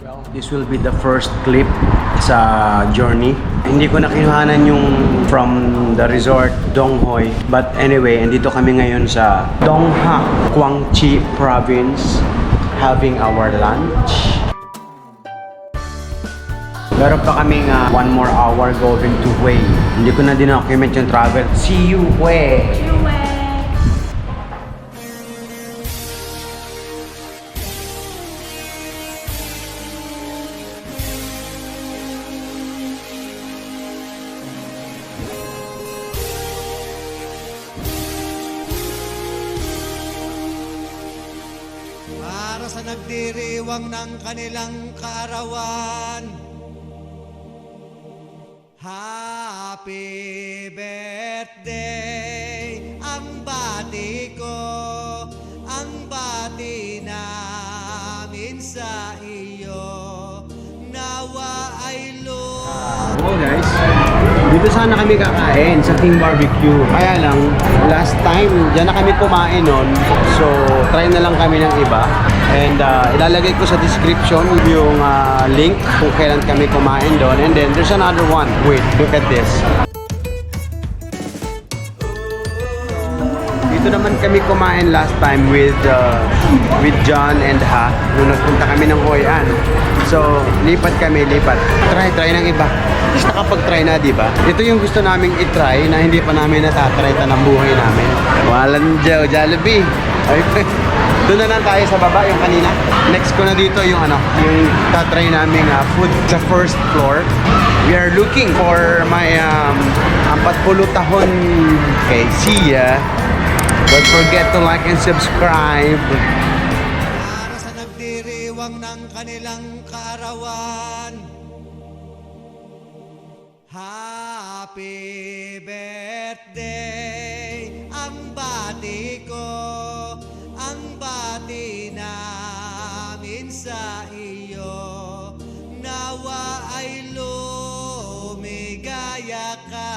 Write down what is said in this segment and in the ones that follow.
Well, this will be the first clip sa journey. Hindi ko na kinuhanan yung from the resort Donghoy. But anyway, andito kami ngayon sa Dongha, Guangxi Province, having our lunch. Meron pa kaming 1 more hour going to Hue. Hindi ko na din-document yung travel. See you, Hue! Para sa nagdiriwang ng kanilang kaarawan, happy birthday ang bati ko, ang bati namin sa iyo, nawa ay Hello guys, dito sana kami kakain sa King Barbecue. Kaya lang, last time, dyan na kami kumain nun. So, try na lang kami ng iba. And ilalagay ko sa description yung link kung kailan kami kumain doon. And then, there's another one. Wait, look at this. Dito naman kami kumain last time with John and Ha nung nagpunta kami ng Hoi An. So, lipat kami. Try ng iba. At least nakapag-try na, di ba? Ito yung gusto naming i-try na hindi pa namin natatry ng buhay namin. Walang Jollibee. Doon na lang tayo sa baba, yung kanina. Next ko na dito yung yung tatry naming food sa first floor. We are looking for my 40 tahon. Okay, see ya. Don't forget to like and subscribe. para sa nagdiriwang ng kanilang kaarawan. Happy birthday ang bati ko, ang bati namin sa iyo, nawa ay lumigaya ka.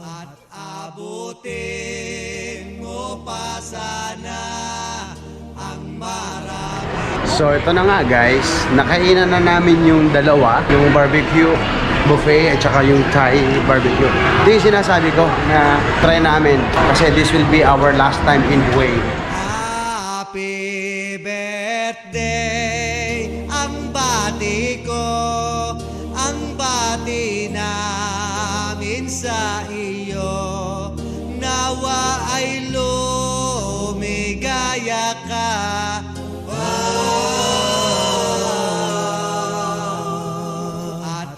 At abutin mo pa sana ang marami. So ito na nga guys, nakainan na namin yung dalawa, yung barbecue buffet at saka yung Thai barbecue. Ito yung sinasabi ko na try namin kasi this will be our last time in Hue. Happy birthday ang bati ko, ang bati namin sa iyo, nawa ay lumigaya ka. At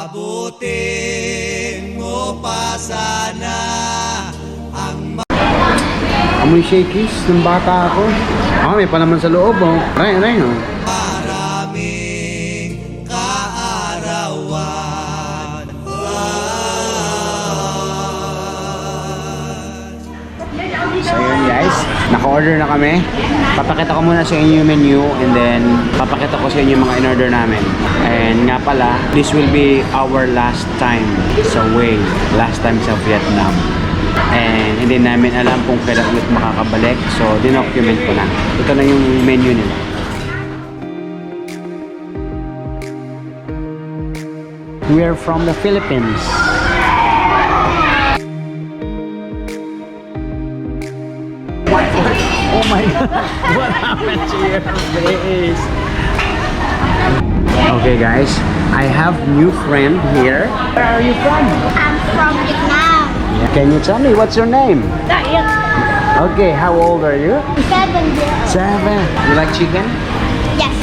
abutin mo pa sana ang Amoy shakies ng bata ako. May palaman sa loob oh. Right. maraming kaarawan. So yun guys, naka-order na kami. Papakita ko muna sa inyo yung menu and then papakita ko sa inyo yung mga in-order namin. And nga pala, this will be our last time sa Hue, last time sa Vietnam. And hindi namin alam kung kailan ulit makakabalik, so dinocument ko na. Ito na yung menu nila. We are from the Philippines. Oh my God! What happened to your face? Okay guys, I have new friend here. Where are you from? I'm from Vietnam. Can you tell me what's your name? Okay, how old are you? 7 years. 7. You like chicken? Yes.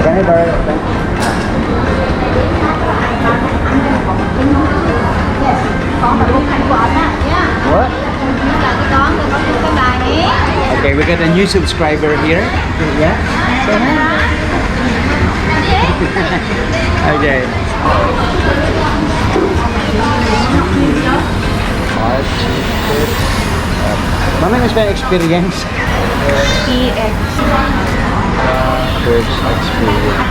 Can I borrow your pen? What? Okay, we got a new subscriber here. Yeah? Say hi. Okay. Mami, mas may experience. First experience.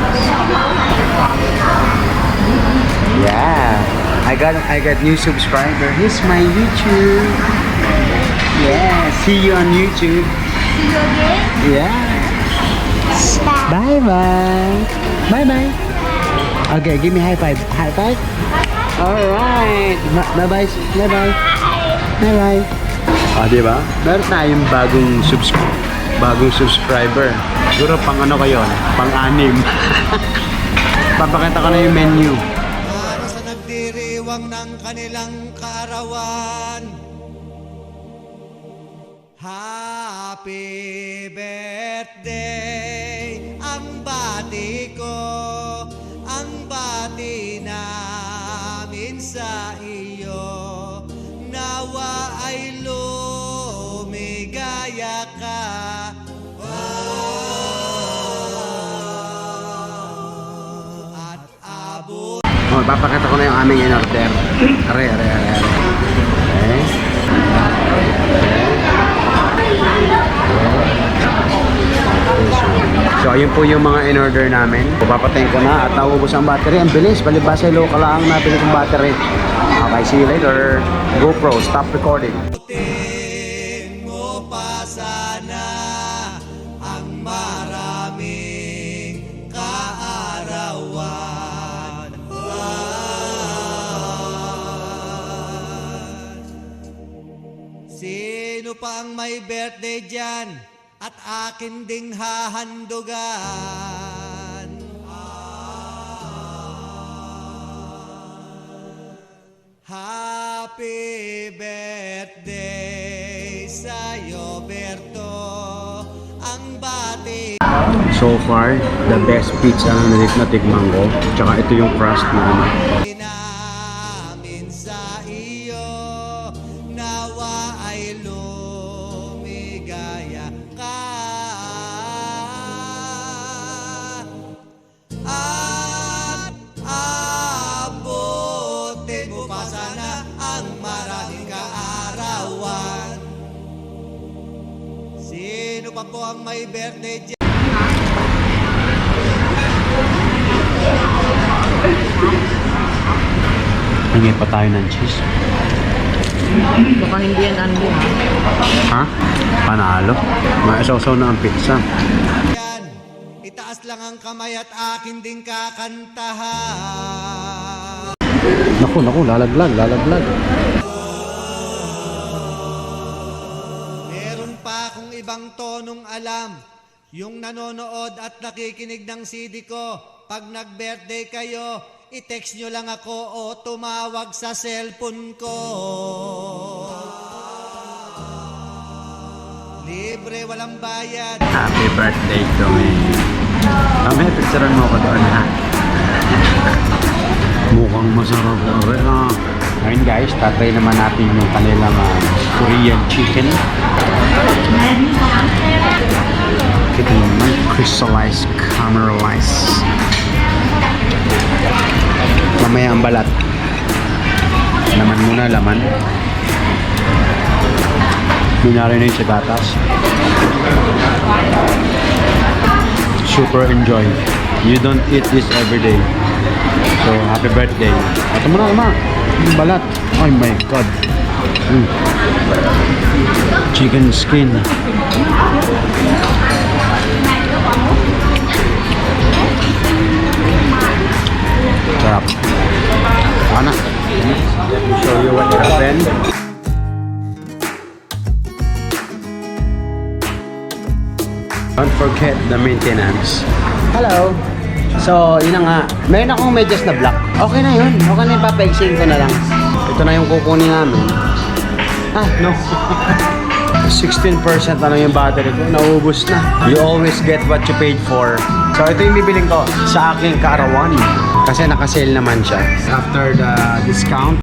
Yeah. I got new subscriber. He's my YouTube. Yeah, see you on YouTube. See you again. Yeah. Bye. Bye-bye. Bye-bye. Okay, give me high five. High five. Alright. Bye-bye. Bye-bye. Bye-bye. Ah, di ba? Meron tayong bagong subscriber. Siguro pang ano kayo, pang-anim. Papakita ko na yung menu. Para sa nagdiriwang ng kanilang kaarawan. Happy birthday ang bati ko, ang bati namin sa iyo. Nawa ay lumigaya ka. At abot Oh, papakita ko na yung aming in-order. Are. Okay. So, ayun po yung mga in-order namin. Papatayin ko na at naubos ang battery. Ang bilis, balibasa local lang ang nabili kong battery. Okay, see you later. GoPro, stop recording. Abutin mo pa sana ang maraming kaarawan. Sino pa ang may birthday dyan at akin ding hahandugan? Happy birthday sa'yo, Berto. Ang bati So far, the best pizza na natikman ko. Tsaka ito yung crust na ano. namin sa iyo. Nawa ay lumigaya ka. At abutin mo pa sana ang maraming kaarawan. Sino pa po ang may birthday dyan? Hingi pa tayo ng cheese. Mukhang hindi yan Andy ha. Ha? Panalo. Maisaw-saw na ang pizza. Yan, itaas lang ang kamay at akin din kakantahan. Naku, lalaglag. Meron pa akong ibang tonong alam. Yung nanonood at nakikinig ng CD ko, pag nag-birthday kayo, i-text nyo lang ako o tumawag sa cellphone ko. Libre, walang bayad. Happy birthday to me. Kami, picturean mo ko doon ha. Mukhang masarap na rin ha. Ngayon guys, tatry naman natin yung kanilang Korean chicken. Ito naman, crystallized, caramelized. Mamaya ang balat. Laman muna, laman. Minarinate sa gatas. Super enjoy. You don't eat this every day. So, happy birthday. Ito mo na, naman. Yung balat. Oh my God. Chicken skin. Sarap. Ano? Let me show you what happened. Don't forget the maintenance. Hello! So, yun na nga. Meron akong medyas na black. Okay na yun. Okay na yung papaigsin ko na lang. Ito na yung kukunin namin. Ah, no. 16% ano yung battery ko. Naubos na. You always get what you paid for. So, ito yung bibiling ko sa aking kaarawan. Kasi naka-sale naman siya. After the discount.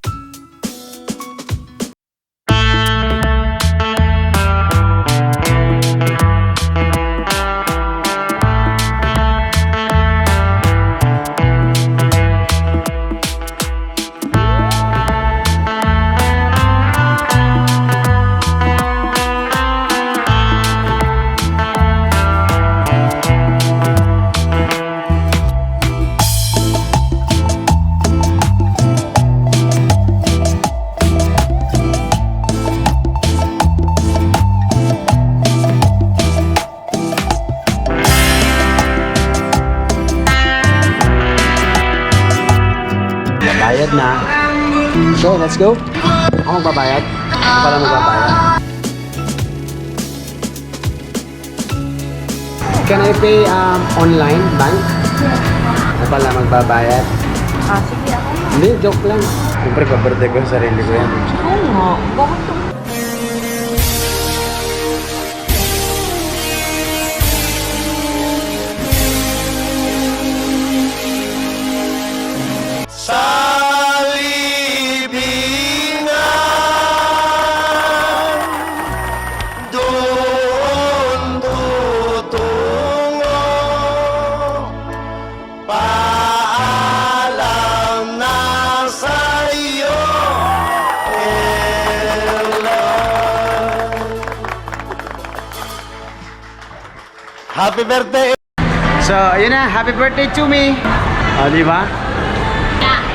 let's go. Ako magbabayad? Ako pala magbabayad. Can I pay online, bank? Ako pala magbabayad. Sige ako. Hindi, joke lang. Siyempre, pa-birthday ko sa sarili ko yan. Oo nga. Bakit to? Happy birthday! So, ayun na. Happy birthday to me. O, di ba?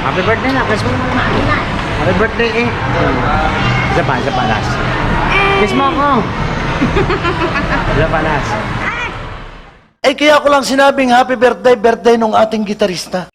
Happy birthday na. Kiss mo. Happy birthday eh. Isa pa, last. Kiss mo ako. Isa pa, last. Eh kaya ko lang sinabing happy birthday nung ating gitarista.